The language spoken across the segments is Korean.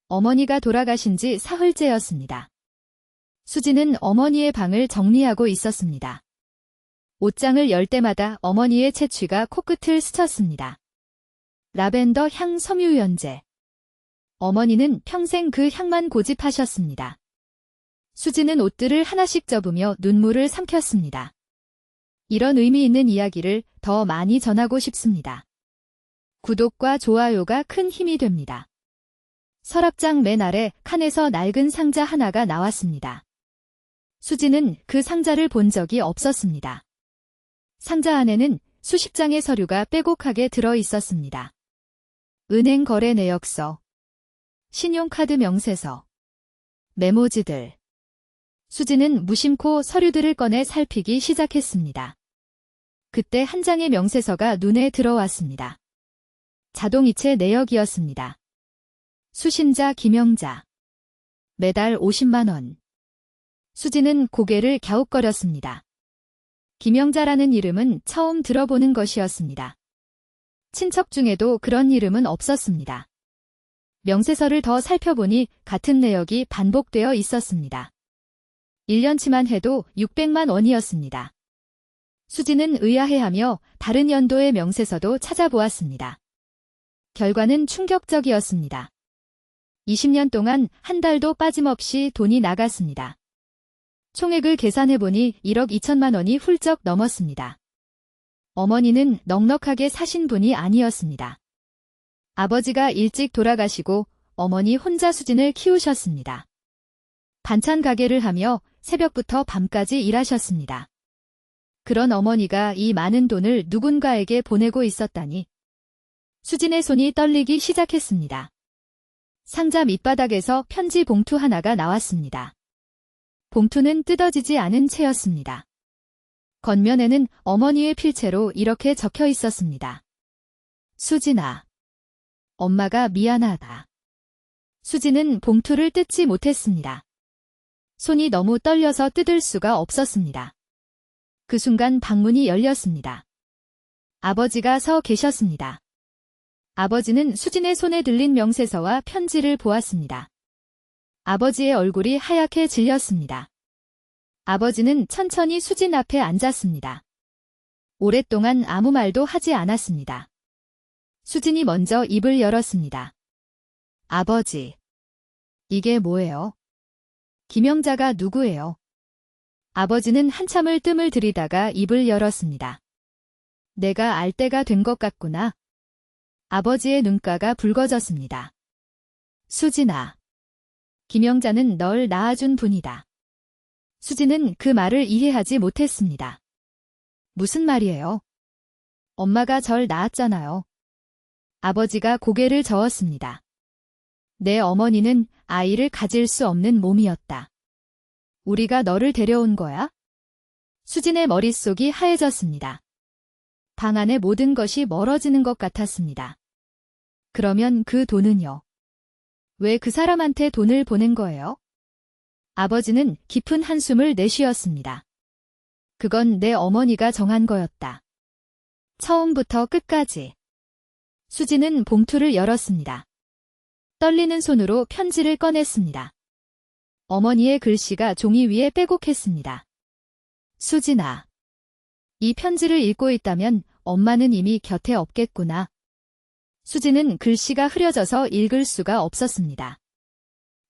어머니가 돌아가신 지 사흘째였습니다. 수지는 어머니의 방을 정리하고 있었습니다. 옷장을 열 때마다 어머니의 채취가 코끝을 스쳤습니다. 라벤더 향 섬유유연제. 어머니는 평생 그 향만 고집하셨습니다. 수지는 옷들을 하나씩 접으며 눈물을 삼켰습니다. 이런 의미 있는 이야기를 더 많이 전하고 싶습니다. 구독과 좋아요가 큰 힘이 됩니다. 서랍장 맨 아래 칸에서 낡은 상자 하나가 나왔습니다. 수지는 그 상자를 본 적이 없었습니다. 상자 안에는 수십 장의 서류가 빼곡하게 들어 있었습니다. 은행 거래 내역서, 신용카드 명세서, 메모지들. 수지는 무심코 서류들을 꺼내 살피기 시작했습니다. 그때 한 장의 명세서가 눈에 들어왔습니다. 자동이체 내역이었습니다. 수신자 김영자. 매달 50만 원. 수지는 고개를 갸웃거렸습니다. 김영자라는 이름은 처음 들어보는 것이었습니다. 친척 중에도 그런 이름은 없었습니다. 명세서를 더 살펴보니 같은 내역이 반복되어 있었습니다. 1년치만 해도 600만 원이었습니다. 수지는 의아해하며 다른 연도의 명세서도 찾아보았습니다. 결과는 충격적이었습니다. 20년 동안 한 달도 빠짐없이 돈이 나갔습니다. 총액을 계산해보니 1억 2천만 원이 훌쩍 넘었습니다. 어머니는 넉넉하게 사신 분이 아니었습니다. 아버지가 일찍 돌아가시고 어머니 혼자 수진을 키우셨습니다. 반찬 가게를 하며 새벽부터 밤까지 일하셨습니다. 그런 어머니가 이 많은 돈을 누군가에게 보내고 있었다니. 수진의 손이 떨리기 시작했습니다. 상자 밑바닥에서 편지 봉투 하나가 나왔습니다. 봉투는 뜯어지지 않은 채였습니다. 겉면에는 어머니의 필체로 이렇게 적혀 있었습니다. 수진아, 엄마가 미안하다. 수진은 봉투를 뜯지 못했습니다. 손이 너무 떨려서 뜯을 수가 없었습니다. 그 순간 방문이 열렸습니다. 아버지가 서 계셨습니다. 아버지는 수진의 손에 들린 명세서와 편지를 보았습니다. 아버지의 얼굴이 하얗게 질렸습니다. 아버지는 천천히 수진 앞에 앉았습니다. 오랫동안 아무 말도 하지 않았습니다. 수진이 먼저 입을 열었습니다. 아버지, 이게 뭐예요? 김영자가 누구예요? 아버지는 한참을 뜸을 들이다가 입을 열었습니다. 내가 알 때가 된 것 같구나. 아버지의 눈가가 붉어졌습니다. 수진아, 김영자는 널 낳아준 분이다. 수진은 그 말을 이해하지 못했습니다. 무슨 말이에요? 엄마가 절 낳았잖아요. 아버지가 고개를 저었습니다. 내 어머니는 아이를 가질 수 없는 몸이었다. 우리가 너를 데려온 거야? 수진의 머릿속이 하얘졌습니다. 방 안의 모든 것이 멀어지는 것 같았습니다. 그러면 그 돈은요? 왜 그 사람한테 돈을 보낸 거예요? 아버지는 깊은 한숨을 내쉬었습니다. 그건 내 어머니가 정한 거였다. 처음부터 끝까지. 수지는 봉투를 열었습니다. 떨리는 손으로 편지를 꺼냈습니다. 어머니의 글씨가 종이 위에 빼곡했습니다. 수진아, 이 편지를 읽고 있다면 엄마는 이미 곁에 없겠구나. 수지는 글씨가 흐려져서 읽을 수가 없었습니다.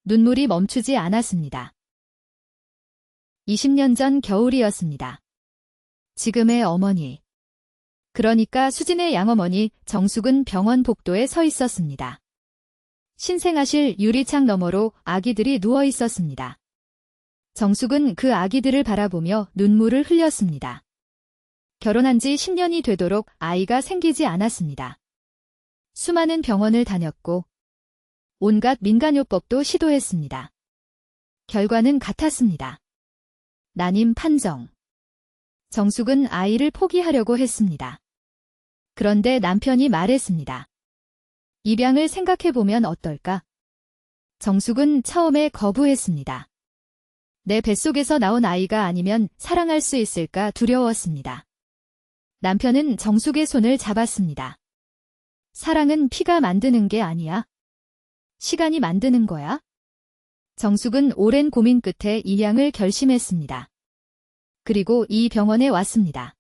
눈물이 멈추지 않았습니다. 20년 전 겨울이었습니다. 지금의 어머니. 그러니까 수진의 양어머니 정숙은 병원 복도에 서 있었습니다. 신생아실 유리창 너머로 아기들이 누워 있었습니다. 정숙은 그 아기들을 바라보며 눈물을 흘렸습니다. 결혼한 지 10년이 되도록 아이가 생기지 않았습니다. 수많은 병원을 다녔고 온갖 민간요법도 시도했습니다. 결과는 같았습니다. 난임 판정. 정숙은 아이를 포기하려고 했습니다. 그런데 남편이 말했습니다. 입양을 생각해보면 어떨까? 정숙은 처음에 거부했습니다. 내 뱃속에서 나온 아이가 아니면 사랑할 수 있을까 두려웠습니다. 남편은 정숙의 손을 잡았습니다. 사랑은 피가 만드는 게 아니야. 시간이 만드는 거야? 정숙은 오랜 고민 끝에 입양을 결심했습니다. 그리고 이 병원에 왔습니다.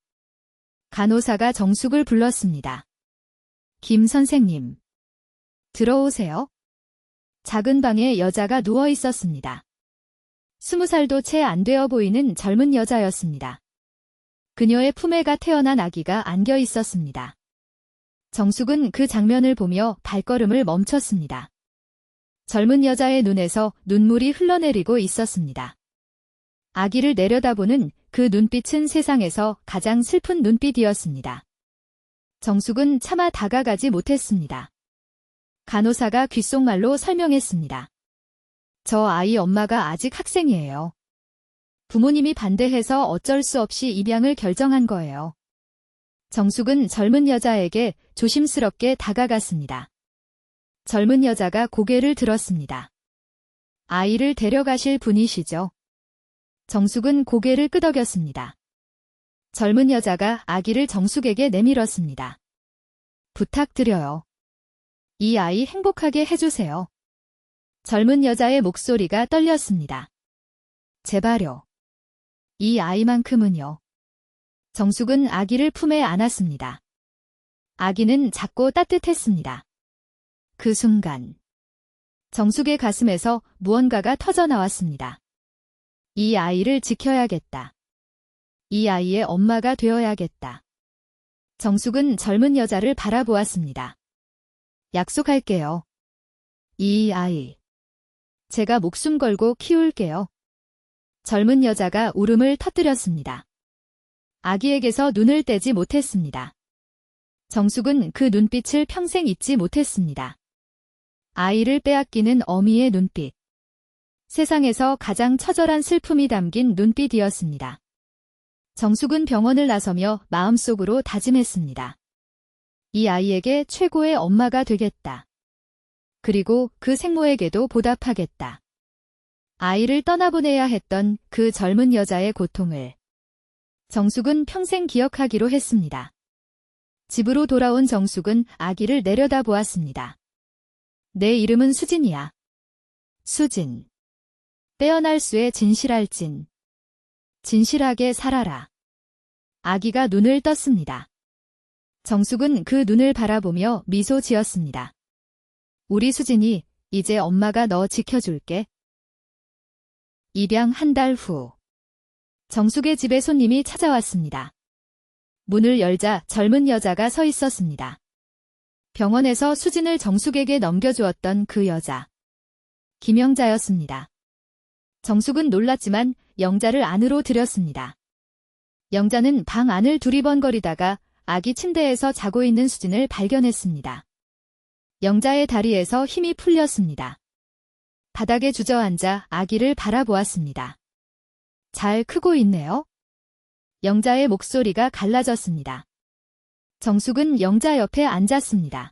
간호사가 정숙을 불렀습니다. 김 선생님. 들어오세요. 작은 방에 여자가 누워 있었습니다. 20살도 채 안 되어 보이는 젊은 여자였습니다. 그녀의 품에가 태어난 아기가 안겨 있었습니다. 정숙은 그 장면을 보며 발걸음을 멈췄습니다. 젊은 여자의 눈에서 눈물이 흘러내리고 있었습니다. 아기를 내려다보는 그 눈빛은 세상에서 가장 슬픈 눈빛이었습니다. 정숙은 차마 다가가지 못했습니다. 간호사가 귓속말로 설명했습니다. 저 아이 엄마가 아직 학생이에요. 부모님이 반대해서 어쩔 수 없이 입양을 결정한 거예요. 정숙은 젊은 여자에게 조심스럽게 다가갔습니다. 젊은 여자가 고개를 들었습니다. 아이를 데려가실 분이시죠? 정숙은 고개를 끄덕였습니다. 젊은 여자가 아기를 정숙에게 내밀었습니다. 부탁드려요. 이 아이 행복하게 해주세요. 젊은 여자의 목소리가 떨렸습니다. 제발요. 이 아이만큼은요. 정숙은 아기를 품에 안았습니다. 아기는 작고 따뜻했습니다. 그 순간 정숙의 가슴에서 무언가가 터져나왔습니다. 이 아이를 지켜야겠다. 이 아이의 엄마가 되어야겠다. 정숙은 젊은 여자를 바라보았습니다. 약속할게요. 이 아이. 제가 목숨 걸고 키울게요. 젊은 여자가 울음을 터뜨렸습니다. 아기에게서 눈을 떼지 못했습니다. 정숙은 그 눈빛을 평생 잊지 못했습니다. 아이를 빼앗기는 어미의 눈빛. 세상에서 가장 처절한 슬픔이 담긴 눈빛이었습니다. 정숙은 병원을 나서며 마음속으로 다짐했습니다. 이 아이에게 최고의 엄마가 되겠다. 그리고 그 생모에게도 보답하겠다. 아이를 떠나보내야 했던 그 젊은 여자의 고통을 정숙은 평생 기억하기로 했습니다. 집으로 돌아온 정숙은 아기를 내려다보았습니다. 내 이름은 수진이야. 수진. 떼어날 수에 진실할 진. 진실하게 살아라. 아기가 눈을 떴습니다. 정숙은 그 눈을 바라보며 미소 지었습니다. 우리 수진이 이제 엄마가 너 지켜줄게. 입양 한 달 후. 정숙의 집에 손님이 찾아왔습니다. 문을 열자 젊은 여자가 서 있었습니다. 병원에서 수진을 정숙에게 넘겨주었던 그 여자. 김영자였습니다. 정숙은 놀랐지만 영자를 안으로 들였습니다. 영자는 방 안을 두리번거리다가 아기 침대에서 자고 있는 수진을 발견했습니다. 영자의 다리에서 힘이 풀렸습니다. 바닥에 주저앉아 아기를 바라보았습니다. 잘 크고 있네요. 영자의 목소리가 갈라졌습니다. 정숙은 영자 옆에 앉았습니다.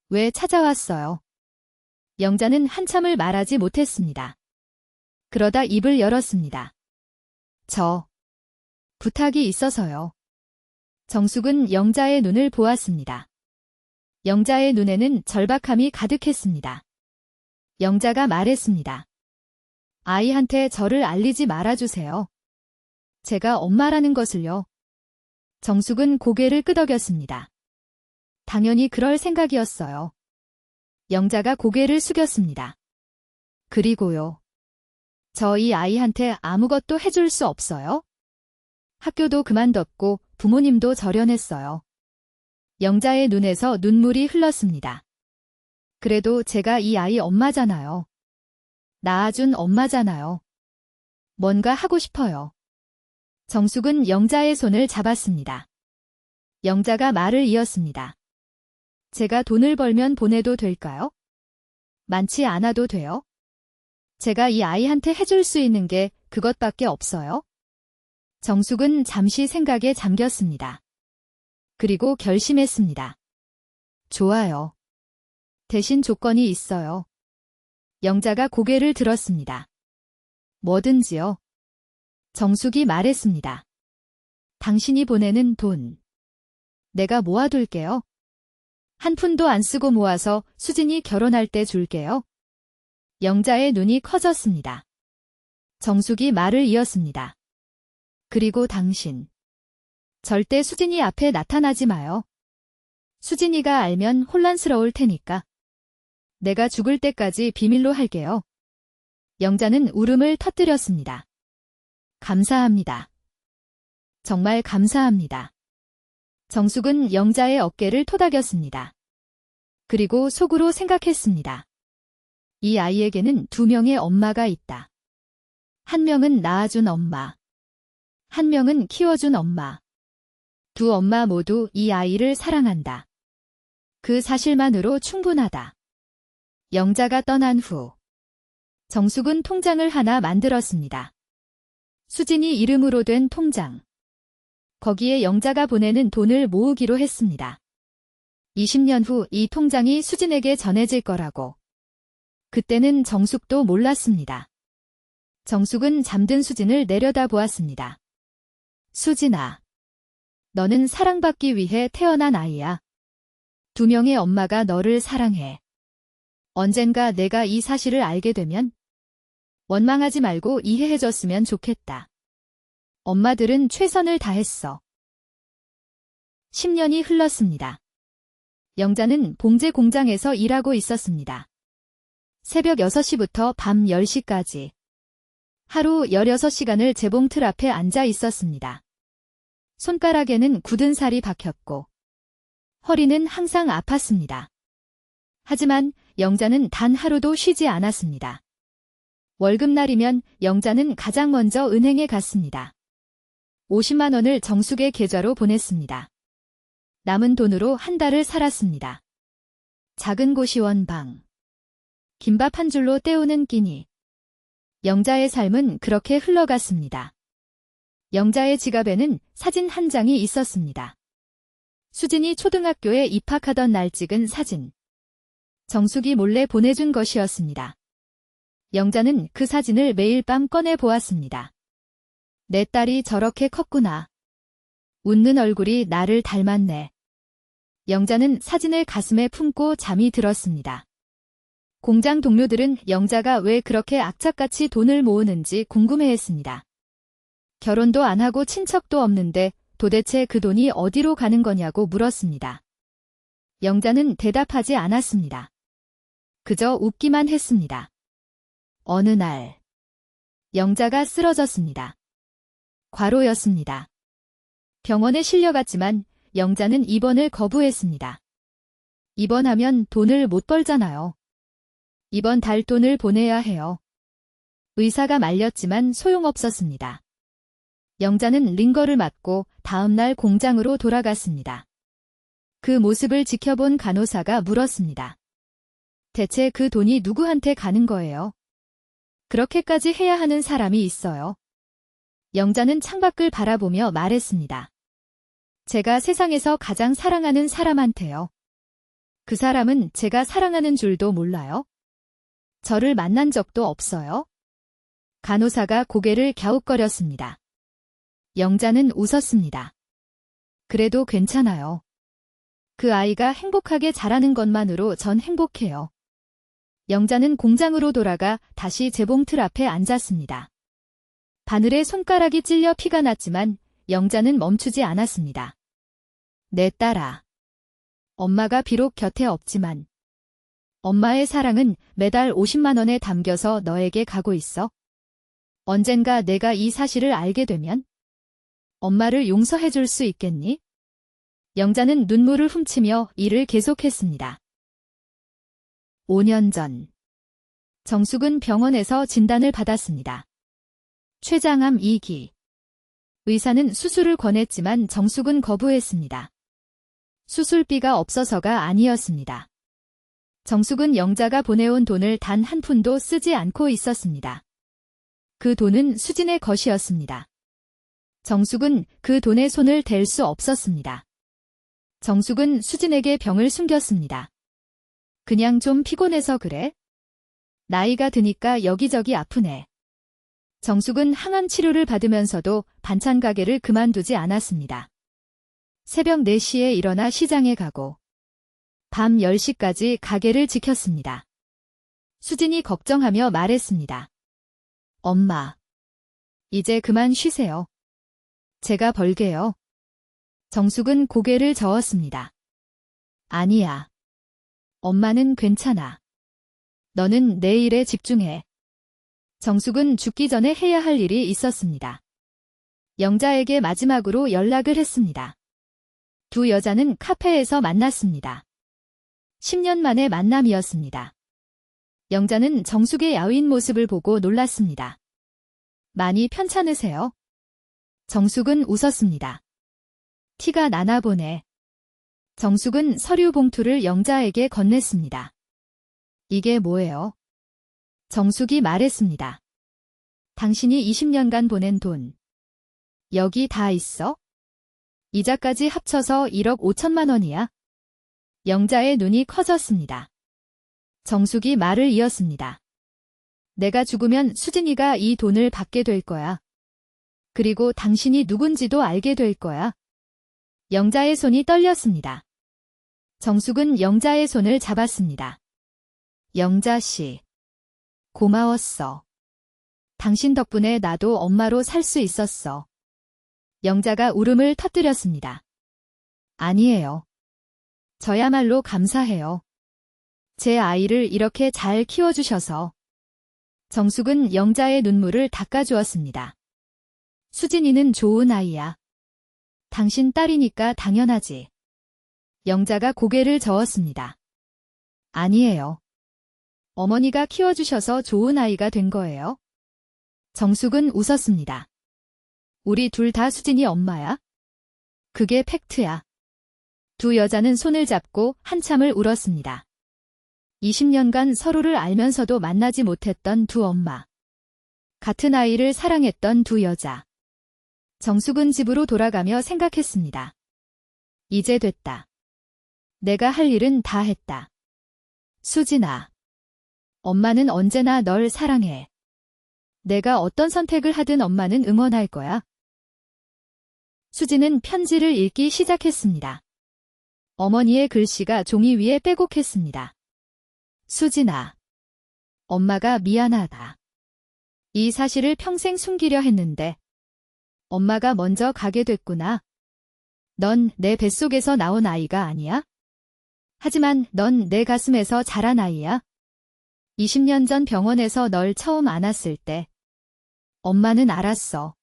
왜 찾아왔어요? 영자는 한참을 말하지 못했습니다. 그러다 입을 열었습니다. 부탁이 있어서요. 정숙은 영자의 눈을 보았습니다. 영자의 눈에는 절박함이 가득했습니다. 영자가 말했습니다. 아이한테 저를 알리지 말아주세요. 제가 엄마라는 것을요. 정숙은 고개를 끄덕였습니다. 당연히 그럴 생각이었어요. 영자가 고개를 숙였습니다. 그리고요. 저 이 아이한테 아무것도 해줄 수 없어요? 학교도 그만뒀고 부모님도 절연했어요. 영자의 눈에서 눈물이 흘렀습니다. 그래도 제가 이 아이 엄마잖아요. 낳아준 엄마잖아요. 뭔가 하고 싶어요. 정숙은 영자의 손을 잡았습니다. 영자가 말을 이었습니다. 제가 돈을 벌면 보내도 될까요? 많지 않아도 돼요? 제가 이 아이한테 해줄 수 있는 게 그것밖에 없어요? 정숙은 잠시 생각에 잠겼습니다. 그리고 결심했습니다. 좋아요. 대신 조건이 있어요. 영자가 고개를 들었습니다. 뭐든지요. 정숙이 말했습니다. 당신이 보내는 돈. 내가 모아둘게요. 한 푼도 안 쓰고 모아서 수진이 결혼할 때 줄게요. 영자의 눈이 커졌습니다. 정숙이 말을 이었습니다. 그리고 당신. 절대 수진이 앞에 나타나지 마요. 수진이가 알면 혼란스러울 테니까. 내가 죽을 때까지 비밀로 할게요. 영자는 울음을 터뜨렸습니다. 감사합니다. 정말 감사합니다. 정숙은 영자의 어깨를 토닥였습니다. 그리고 속으로 생각했습니다. 이 아이에게는 두 명의 엄마가 있다. 한 명은 낳아준 엄마. 한 명은 키워준 엄마. 두 엄마 모두 이 아이를 사랑한다. 그 사실만으로 충분하다. 영자가 떠난 후 정숙은 통장을 하나 만들었습니다. 수진이 이름으로 된 통장. 거기에 영자가 보내는 돈을 모으기로 했습니다. 20년 후 이 통장이 수진에게 전해질 거라고. 그때는 정숙도 몰랐습니다. 정숙은 잠든 수진을 내려다보았습니다. 수진아. 너는 사랑받기 위해 태어난 아이야. 두 명의 엄마가 너를 사랑해. 언젠가 내가 이 사실을 알게 되면 원망하지 말고 이해해줬으면 좋겠다. 엄마들은 최선을 다했어. 10년이 흘렀습니다. 영자는 봉제 공장에서 일하고 있었습니다. 새벽 6시부터 밤 10시까지. 하루 16시간을 재봉틀 앞에 앉아 있었습니다. 손가락에는 굳은 살이 박혔고 허리는 항상 아팠습니다. 하지만 영자는 단 하루도 쉬지 않았습니다. 월급날이면 영자는 가장 먼저 은행에 갔습니다. 50만 원을 정숙의 계좌로 보냈습니다. 남은 돈으로 한 달을 살았습니다. 작은 고시원 방. 김밥 한 줄로 때우는 끼니. 영자의 삶은 그렇게 흘러갔습니다. 영자의 지갑에는 사진 한 장이 있었습니다. 수진이 초등학교에 입학하던 날 찍은 사진. 정숙이 몰래 보내준 것이었습니다. 영자는 그 사진을 매일 밤 꺼내 보았습니다. 내 딸이 저렇게 컸구나. 웃는 얼굴이 나를 닮았네. 영자는 사진을 가슴에 품고 잠이 들었습니다. 공장 동료들은 영자가 왜 그렇게 악착같이 돈을 모으는지 궁금해했습니다. 결혼도 안 하고 친척도 없는데 도대체 그 돈이 어디로 가는 거냐고 물었습니다. 영자는 대답하지 않았습니다. 그저 웃기만 했습니다. 어느 날 영자가 쓰러졌습니다. 과로였습니다. 병원에 실려갔지만 영자는 입원을 거부했습니다. 입원하면 돈을 못 벌잖아요. 이번 달 돈을 보내야 해요. 의사가 말렸지만 소용없었습니다. 영자는 링거를 맞고 다음날 공장으로 돌아갔습니다. 그 모습을 지켜본 간호사가 물었습니다. 대체 그 돈이 누구한테 가는 거예요? 그렇게까지 해야 하는 사람이 있어요. 영자는 창밖을 바라보며 말했습니다. 제가 세상에서 가장 사랑하는 사람한테요. 그 사람은 제가 사랑하는 줄도 몰라요. 저를 만난 적도 없어요. 간호사가 고개를 갸웃거렸습니다. 영자는 웃었습니다. 그래도 괜찮아요. 그 아이가 행복하게 자라는 것만으로 전 행복해요. 영자는 공장으로 돌아가 다시 재봉틀 앞에 앉았습니다. 바늘에 손가락이 찔려 피가 났지만 영자는 멈추지 않았습니다. 내 딸아. 엄마가 비록 곁에 없지만 엄마의 사랑은 매달 50만 원에 담겨서 너에게 가고 있어. 언젠가 내가 이 사실을 알게 되면 엄마를 용서해 줄 수 있겠니? 영자는 눈물을 훔치며 일을 계속했습니다. 5년 전 정숙은 병원에서 진단을 받았습니다. 췌장암 2기. 의사는 수술을 권했지만 정숙은 거부했습니다. 수술비가 없어서가 아니었습니다. 정숙은 영자가 보내온 돈을 단 한 푼도 쓰지 않고 있었습니다. 그 돈은 수진의 것이었습니다. 정숙은 그 돈에 손을 댈 수 없었습니다. 정숙은 수진에게 병을 숨겼습니다. 그냥 좀 피곤해서 그래? 나이가 드니까 여기저기 아프네. 정숙은 항암 치료를 받으면서도 반찬 가게를 그만두지 않았습니다. 새벽 4시에 일어나 시장에 가고 밤 10시까지 가게를 지켰습니다. 수진이 걱정하며 말했습니다. 엄마, 이제 그만 쉬세요. 제가 벌게요. 정숙은 고개를 저었습니다. 아니야. 엄마는 괜찮아. 너는 내 일에 집중해. 정숙은 죽기 전에 해야 할 일이 있었습니다. 영자에게 마지막으로 연락을 했습니다. 두 여자는 카페에서 만났습니다. 10년 만의 만남이었습니다. 영자는 정숙의 야윈 모습을 보고 놀랐습니다. 많이 편찮으세요? 정숙은 웃었습니다. 티가 나나 보네. 정숙은 서류 봉투를 영자에게 건넸습니다. 이게 뭐예요? 정숙이 말했습니다. 당신이 20년간 보낸 돈. 여기 다 있어? 이자까지 합쳐서 1억 5천만 원이야? 영자의 눈이 커졌습니다. 정숙이 말을 이었습니다. 내가 죽으면 수진이가 이 돈을 받게 될 거야. 그리고 당신이 누군지도 알게 될 거야. 영자의 손이 떨렸습니다. 정숙은 영자의 손을 잡았습니다. 영자 씨, 고마웠어. 당신 덕분에 나도 엄마로 살 수 있었어. 영자가 울음을 터뜨렸습니다. 아니에요. 저야말로 감사해요. 제 아이를 이렇게 잘 키워주셔서. 정숙은 영자의 눈물을 닦아주었습니다. 수진이는 좋은 아이야. 당신 딸이니까 당연하지. 영자가 고개를 저었습니다. 아니에요. 어머니가 키워주셔서 좋은 아이가 된 거예요. 정숙은 웃었습니다. 우리 둘 다 수진이 엄마야? 그게 팩트야. 두 여자는 손을 잡고 한참을 울었습니다. 20년간 서로를 알면서도 만나지 못했던 두 엄마. 같은 아이를 사랑했던 두 여자. 정숙은 집으로 돌아가며 생각했습니다. 이제 됐다. 내가 할 일은 다 했다. 수진아. 엄마는 언제나 널 사랑해. 내가 어떤 선택을 하든 엄마는 응원할 거야. 수진은 편지를 읽기 시작했습니다. 어머니의 글씨가 종이 위에 빼곡했습니다. 수진아. 엄마가 미안하다. 이 사실을 평생 숨기려 했는데 엄마가 먼저 가게 됐구나. 넌 내 뱃속에서 나온 아이가 아니야? 하지만 넌 내 가슴에서 자란 아이야. 20년 전 병원에서 널 처음 안았을 때 엄마는 알았어.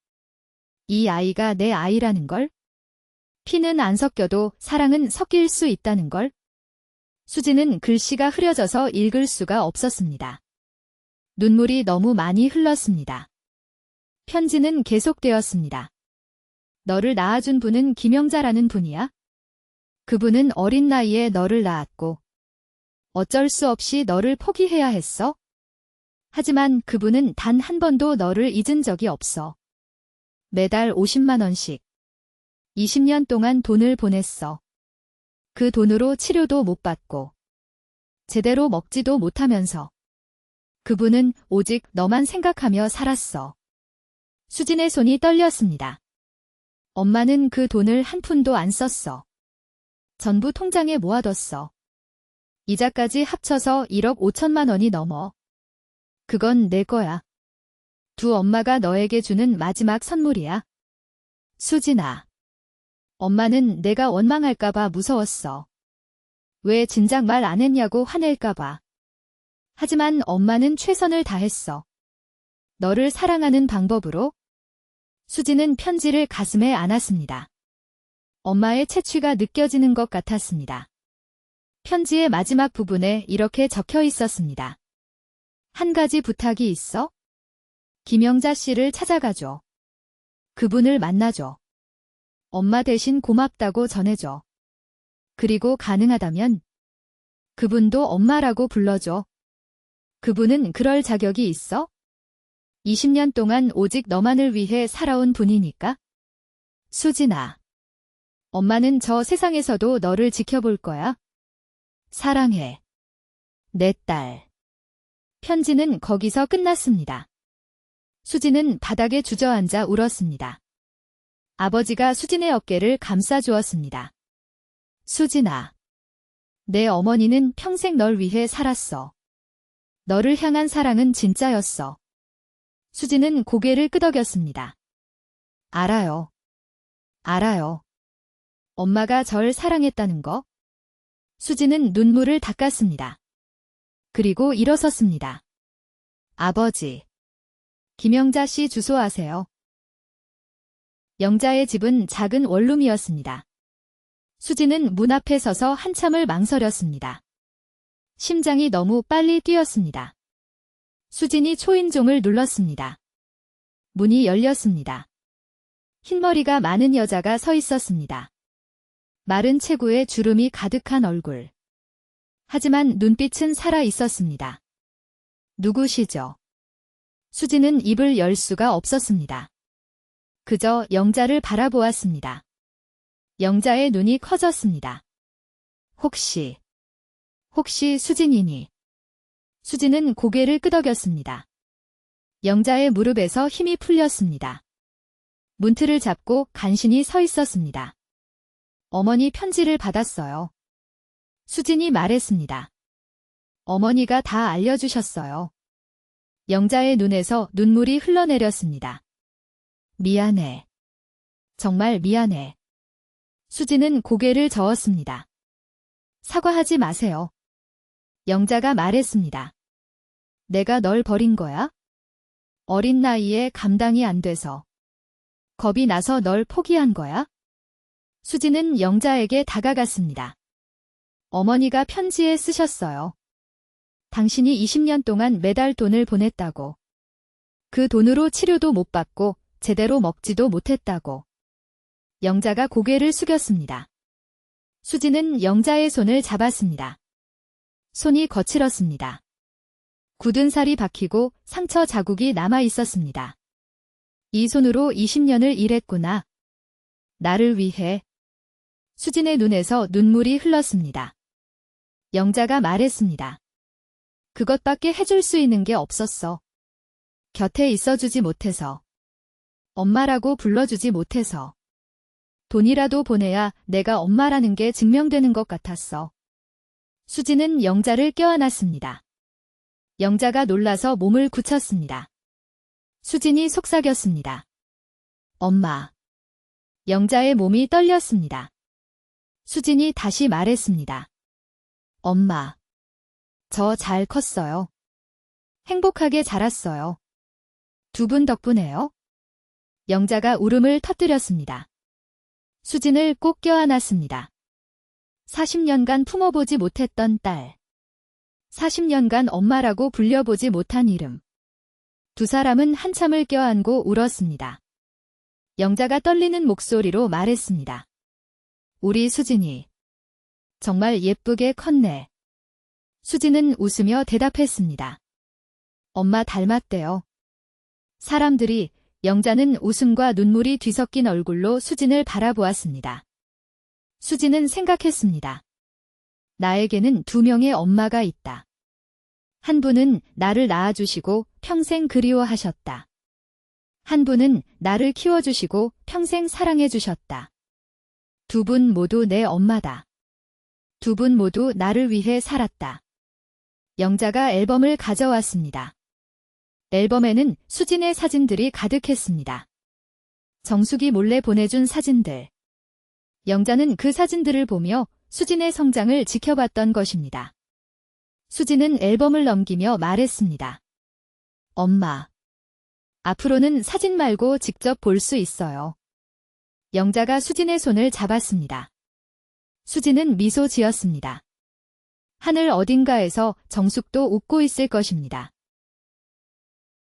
이 아이가 내 아이라는 걸? 피는 안 섞여도 사랑은 섞일 수 있다는 걸? 수지는 글씨가 흐려져서 읽을 수가 없었습니다. 눈물이 너무 많이 흘렀습니다. 편지는 계속되었습니다. 너를 낳아준 분은 김영자라는 분이야? 그분은 어린 나이에 너를 낳았고 어쩔 수 없이 너를 포기해야 했어? 하지만 그분은 단 한 번도 너를 잊은 적이 없어. 매달 50만 원씩 20년 동안 돈을 보냈어. 그 돈으로 치료도 못 받고 제대로 먹지도 못하면서 그분은 오직 너만 생각하며 살았어. 수진의 손이 떨렸습니다. 엄마는 그 돈을 한 푼도 안 썼어. 전부 통장에 모아뒀어. 이자까지 합쳐서 1억 5천만 원이 넘어. 그건 내 거야. 두 엄마가 너에게 주는 마지막 선물이야. 수진아. 엄마는 내가 원망할까봐 무서웠어. 왜 진작 말 안 했냐고 화낼까봐. 하지만 엄마는 최선을 다했어. 너를 사랑하는 방법으로. 수진은 편지를 가슴에 안았습니다. 엄마의 채취가 느껴지는 것 같았습니다. 편지의 마지막 부분에 이렇게 적혀 있었습니다. 한 가지 부탁이 있어? 김영자 씨를 찾아가줘. 그분을 만나줘. 엄마 대신 고맙다고 전해줘. 그리고 가능하다면 그분도 엄마라고 불러줘. 그분은 그럴 자격이 있어? 20년 동안 오직 너만을 위해 살아온 분이니까? 수진아. 엄마는 저 세상에서도 너를 지켜볼 거야. 사랑해. 내 딸. 편지는 거기서 끝났습니다. 수진은 바닥에 주저앉아 울었습니다. 아버지가 수진의 어깨를 감싸주었습니다. 수진아. 내 어머니는 평생 널 위해 살았어. 너를 향한 사랑은 진짜였어. 수지는 고개를 끄덕였습니다. 알아요. 알아요. 엄마가 절 사랑했다는 거? 수지는 눈물을 닦았습니다. 그리고 일어섰습니다. 아버지. 김영자 씨 주소 아세요? 영자의 집은 작은 원룸이었습니다. 수지는 문 앞에 서서 한참을 망설였습니다. 심장이 너무 빨리 뛰었습니다. 수진이 초인종을 눌렀습니다. 문이 열렸습니다. 흰머리가 많은 여자가 서 있었습니다. 마른 체구에 주름이 가득한 얼굴. 하지만 눈빛은 살아 있었습니다. 누구시죠? 수지는 입을 열 수가 없었습니다. 그저 영자를 바라보았습니다. 영자의 눈이 커졌습니다. 혹시 수진이니? 수지는 고개를 끄덕였습니다. 영자의 무릎에서 힘이 풀렸습니다. 문틀을 잡고 간신히 서 있었습니다. 어머니 편지를 받았어요. 수진이 말했습니다. 어머니가 다 알려주셨어요. 영자의 눈에서 눈물이 흘러내렸습니다. 미안해. 정말 미안해. 수지는 고개를 저었습니다. 사과하지 마세요. 영자가 말했습니다. 내가 널 버린 거야? 어린 나이에 감당이 안 돼서. 겁이 나서 널 포기한 거야? 수지는 영자에게 다가갔습니다. 어머니가 편지에 쓰셨어요. 당신이 20년 동안 매달 돈을 보냈다고. 그 돈으로 치료도 못 받고 제대로 먹지도 못했다고. 영자가 고개를 숙였습니다. 수지는 영자의 손을 잡았습니다. 손이 거칠었습니다. 굳은 살이 박히고 상처 자국이 남아 있었습니다. 이 손으로 20년을 일했구나. 나를 위해. 수진의 눈에서 눈물이 흘렀습니다. 영자가 말했습니다. 그것밖에 해줄 수 있는 게 없었어. 곁에 있어주지 못해서. 엄마라고 불러주지 못해서. 돈이라도 보내야 내가 엄마라는 게 증명되는 것 같았어. 수지는 영자를 껴안았습니다. 영자가 놀라서 몸을 굳혔습니다. 수진이 속삭였습니다. 엄마. 영자의 몸이 떨렸습니다. 수진이 다시 말했습니다. 엄마. 저 잘 컸어요. 행복하게 자랐어요. 두 분 덕분에요. 영자가 울음을 터뜨렸습니다. 수진을 꼭 껴안았습니다. 40년간 품어보지 못했던 딸. 40년간 엄마라고 불려보지 못한 이름. 두 사람은 한참을 껴안고 울었습니다. 영자가 떨리는 목소리로 말했습니다. 우리 수진이. 정말 예쁘게 컸네. 수진은 웃으며 대답했습니다. 엄마 닮았대요. 사람들이 영자는 웃음과 눈물이 뒤섞인 얼굴로 수진을 바라보았습니다. 수진은 생각했습니다. 나에게는 두 명의 엄마가 있다. 한 분은 나를 낳아주시고 평생 그리워하셨다. 한 분은 나를 키워주시고 평생 사랑해주셨다. 두 분 모두 내 엄마다. 두 분 모두 나를 위해 살았다. 영자가 앨범을 가져왔습니다. 앨범에는 수진의 사진들이 가득했습니다. 정숙이 몰래 보내준 사진들. 영자는 그 사진들을 보며 수진의 성장을 지켜봤던 것입니다. 수진은 앨범을 넘기며 말했습니다. 엄마. 앞으로는 사진 말고 직접 볼 수 있어요. 영자가 수진의 손을 잡았습니다. 수진은 미소 지었습니다. 하늘 어딘가에서 정숙도 웃고 있을 것입니다.